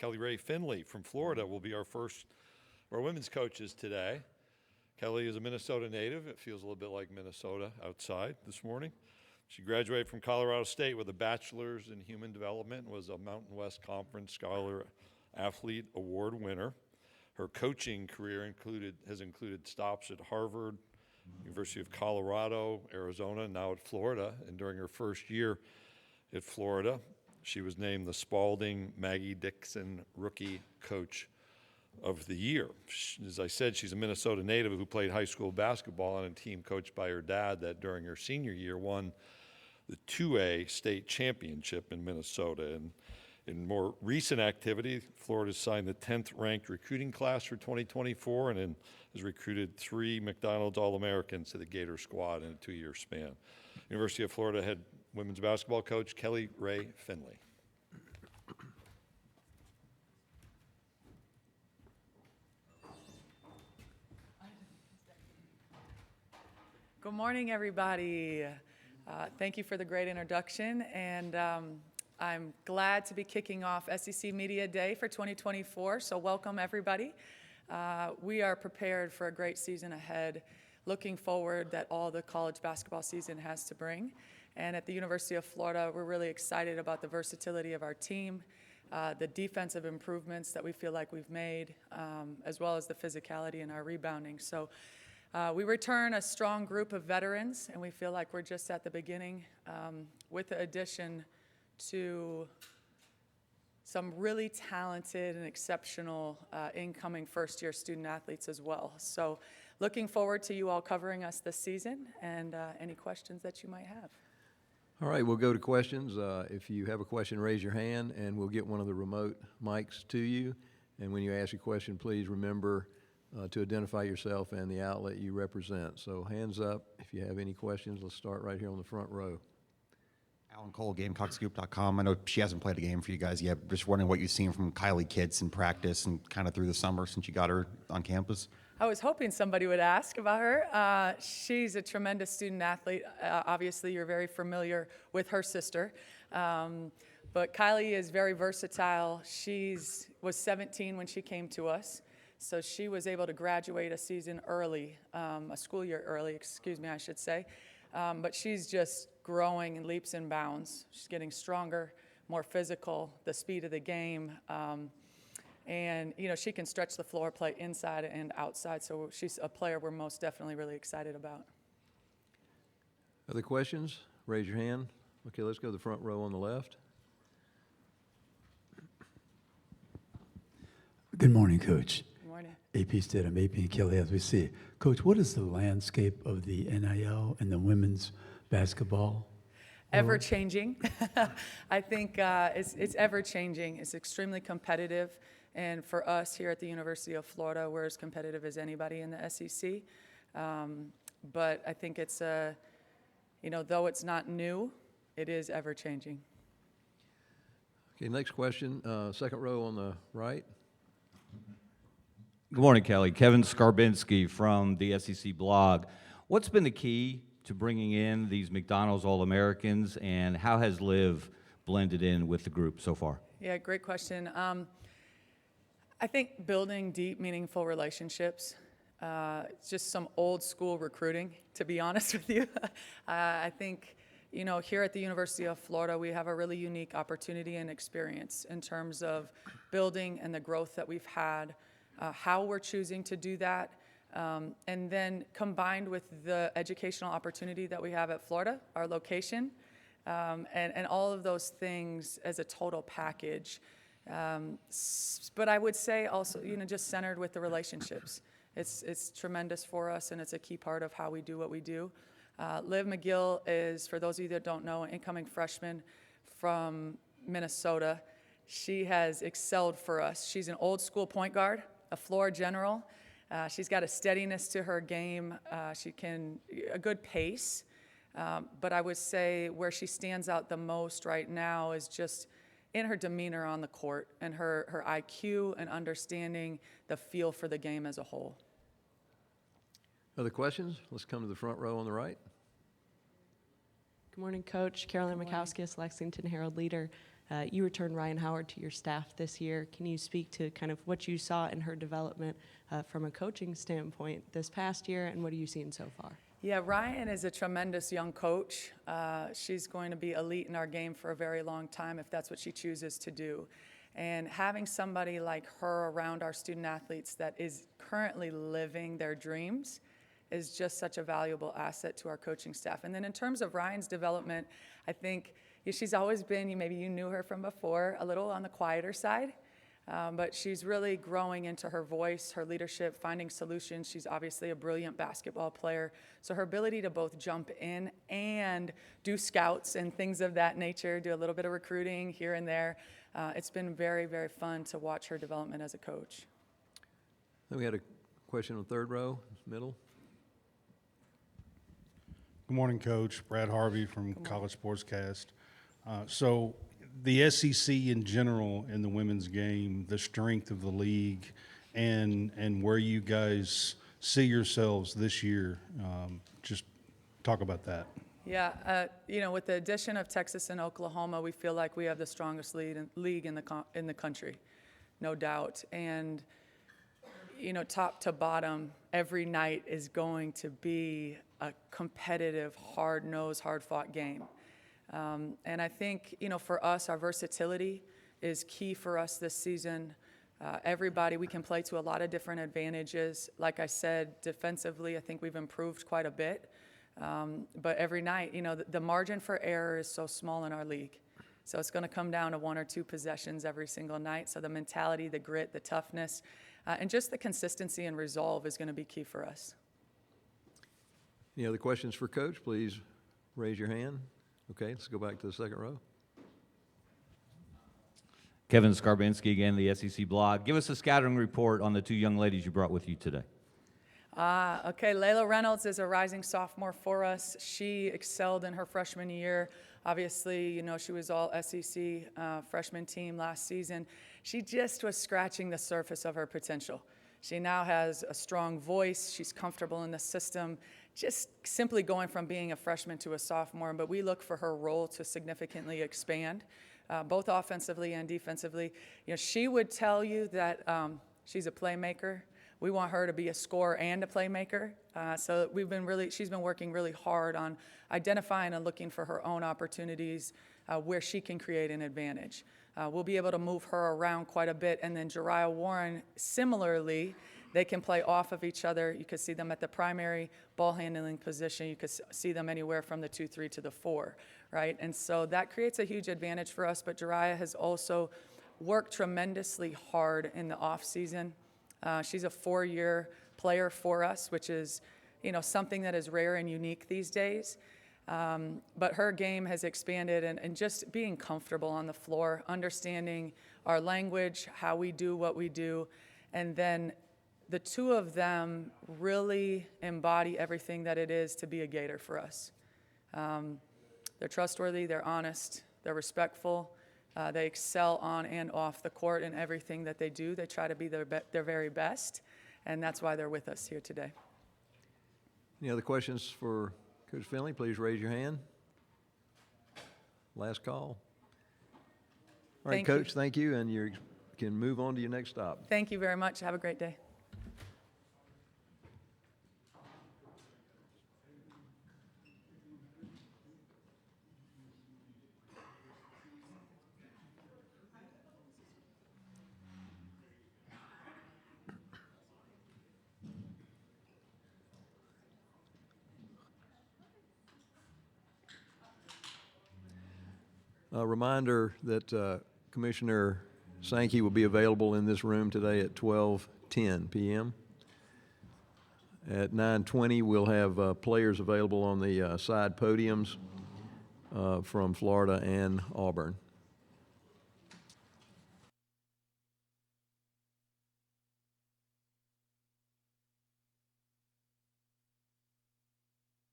Kelly Ray Finley from Florida will be our first of our women's coaches today. Kelly is a Minnesota native. It feels a little bit like Minnesota outside this morning. She graduated from Colorado State with a bachelor's in human development and was a Mountain West Conference Scholar Athlete Award winner. Her coaching career has included stops at Harvard, University of Colorado, Arizona, now at Florida. And during her first year at Florida, she was named the Spalding Maggie Dixon Rookie Coach of the Year. As I said, she's a Minnesota native who played high school basketball on a team coached by her dad that during her senior year won the 2A state championship in Minnesota. And in more recent activity, Florida signed the 10th ranked recruiting class for 2024 and has recruited 3 McDonald's All-Americans to the Gators squad in a 2-year span. University of Florida head women's basketball coach Kelly Ray Finley. Good morning, everybody. Thank you for the great introduction, and I'm glad to be kicking off SEC Media Day for 2024, so welcome everybody. We are prepared for a great season ahead, looking forward that all the college basketball season has to bring. And at the University of Florida, we're really excited about the versatility of our team, the defensive improvements that we feel like we've made, as well as the physicality in our rebounding. So we return a strong group of veterans, and we feel like we're just at the beginning with the addition to some really talented and exceptional incoming first-year student athletes as well. So looking forward to you all covering us this season and any questions that you might have. All right, we'll go to questions. If you have a question, raise your hand, and we'll get one of the remote mics to you. And when you ask a question, please remember to identify yourself and the outlet you represent. So hands up if you have any questions. Let's start right here on the front row. Alan Cole, GamecockScoop.com. I know she hasn't played a game for you guys yet. Just wondering what you've seen from Kylie Kitts in practice and kind of through the summer since you got her on campus. I was hoping somebody would ask about her. She's a tremendous student athlete. Obviously, you're very familiar with her sister. But Kylie is very versatile. She was 17 when she came to us. So she was able to graduate a season early, a school year early, I should say. But she's just growing in leaps and bounds. She's getting stronger, more physical, the speed of the game. And, you know, she can stretch the floor, play inside and outside. So she's a player we're most definitely really excited about. Other questions? Raise your hand. Okay, let's go to the front row on the left. Good morning, Coach. Good morning. AP Stidham, AP and Kelly, as we see. Coach, what is the landscape of the NIL and the women's basketball? Ever-changing. I think it's ever-changing. It's extremely competitive. And for us here at the University of Florida, we're as competitive as anybody in the SEC. But I think it's, though it's not new, it is ever-changing. Okay, next question, second row on the right. Good morning, Kelly. Kevin Skarbinski from the SEC blog. What's been the key to bringing in these McDonald's All-Americans, and how has Liv blended in with the group so far? Yeah, great question. I think building deep, meaningful relationships. It's just some old school recruiting, to be honest with you. I think, here at the University of Florida, we have a really unique opportunity and experience in terms of building and the growth that we've had, how we're choosing to do that, and then combined with the educational opportunity that we have at Florida, our location, and all of those things as a total package. But I would say also, just centered with the relationships. It's tremendous for us, and it's a key part of how we do what we do. Liv McGill is, for those of you that don't know, an incoming freshman from Minnesota. She has excelled for us. She's an old school point guard, a floor general. She's got a steadiness to her game. A good pace. But I would say where she stands out the most right now is just in her demeanor on the court and her IQ and understanding the feel for the game as a whole. Other questions? Let's come to the front row on the right. Good morning, Coach. Carolyn Mikowskis, Lexington Herald Leader. You returned Ryan Howard to your staff this year. Can you speak to kind of what you saw in her development from a coaching standpoint this past year, and what are you seeing so far? Yeah, Ryan is a tremendous young coach. She's going to be elite in our game for a very long time if that's what she chooses to do. And having somebody like her around our student athletes that is currently living their dreams is just such a valuable asset to our coaching staff. And then in terms of Ryan's development, I think she's always been, maybe you knew her from before, a little on the quieter side. But she's really growing into her voice, her leadership, finding solutions. She's obviously a brilliant basketball player. So her ability to both jump in and do scouts and things of that nature, do a little bit of recruiting here and there. It's been very, very fun to watch her development as a coach. Then we had a question on the third row, middle. Good morning, Coach. Brad Harvey from College Sportscast. So the SEC in general in the women's game, the strength of the league, and where you guys see yourselves this year, just talk about that. Yeah, with the addition of Texas and Oklahoma, we feel like we have the strongest league in the country, no doubt. And top to bottom, every night is going to be a competitive, hard-nosed, hard-fought game. And I think, for us, our versatility is key for us this season. Everybody, we can play to a lot of different advantages. Like I said, defensively, I think we've improved quite a bit. But every night, the margin for error is so small in our league. So it's going to come down to 1 or 2 possessions every single night. So the mentality, the grit, the toughness, and just the consistency and resolve is going to be key for us. Any other questions for Coach? Please raise your hand. Okay, let's go back to the second row. Kevin Skarbinski again, the SEC blog. Give us a scouting report on the 2 young ladies you brought with you today. Okay, Layla Reynolds is a rising sophomore for us. She excelled in her freshman year. Obviously, she was all SEC freshman team last season. She just was scratching the surface of her potential. She now has a strong voice. She's comfortable in the system, just simply going from being a freshman to a sophomore. But we look for her role to significantly expand, both offensively and defensively. She would tell you that she's a playmaker. We want her to be a scorer and a playmaker. So she's been working really hard on identifying and looking for her own opportunities where she can create an advantage. We'll be able to move her around quite a bit. And then Jariah Warren, similarly, they can play off of each other. You could see them at the primary ball handling position. You could see them anywhere from the 2-3 to the 4, right? And so that creates a huge advantage for us. But Jariah has also worked tremendously hard in the off season. She's a 4-year player for us, which is, something that is rare and unique these days. But her game has expanded and just being comfortable on the floor, understanding our language, how we do what we do, and then the 2 of them really embody everything that it is to be a Gator for us. They're trustworthy, they're honest, they're respectful. They excel on and off the court in everything that they do. They try to be their very best, and that's why they're with us here today. Any other questions for Coach Finley? Please raise your hand. Last call. All right, Thank you. Coach, thank you, and you can move on to your next stop. Thank you very much. Have a great day. A reminder that Commissioner Sankey will be available in this room today at 12:10 p.m. At 9:20, we'll have players available on the side podiums from Florida and Auburn.